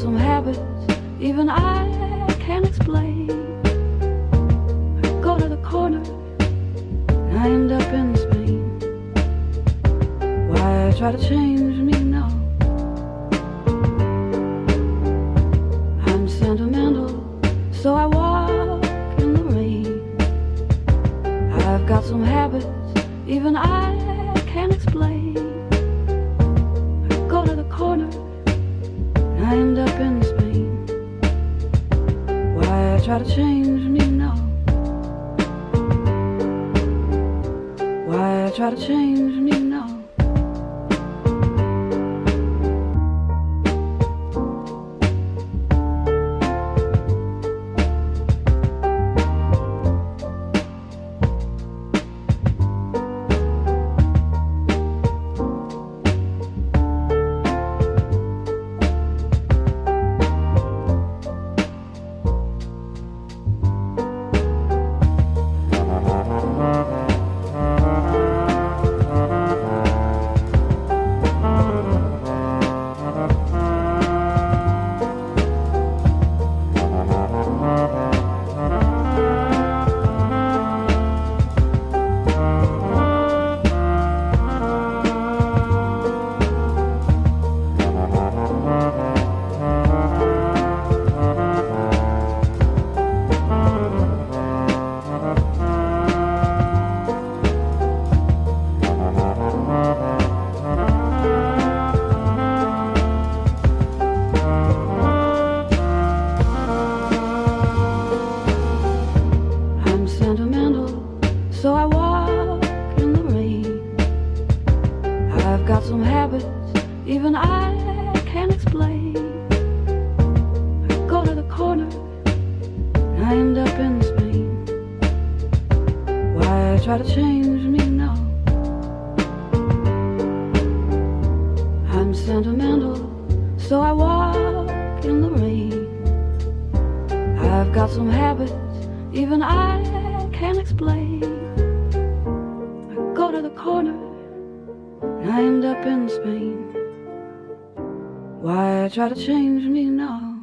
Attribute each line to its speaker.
Speaker 1: some habits even I can't explain. I go to the corner and I end up in Spain. Why try to change me now? I'm sentimental, so I walk in the rain. I've got some habits even I can't explain. I go to the corner and I end up in Spain. Why try to change me now? Why try to change me now? So I walk in the rain. I've got some habits even I can't explain. I go to the corner and I end up in Spain. Why try to change me now? I'm sentimental, so I walk in the rain. I've got some habits even I can't explain. Go to the corner and I end up in Spain. Why try to change me now?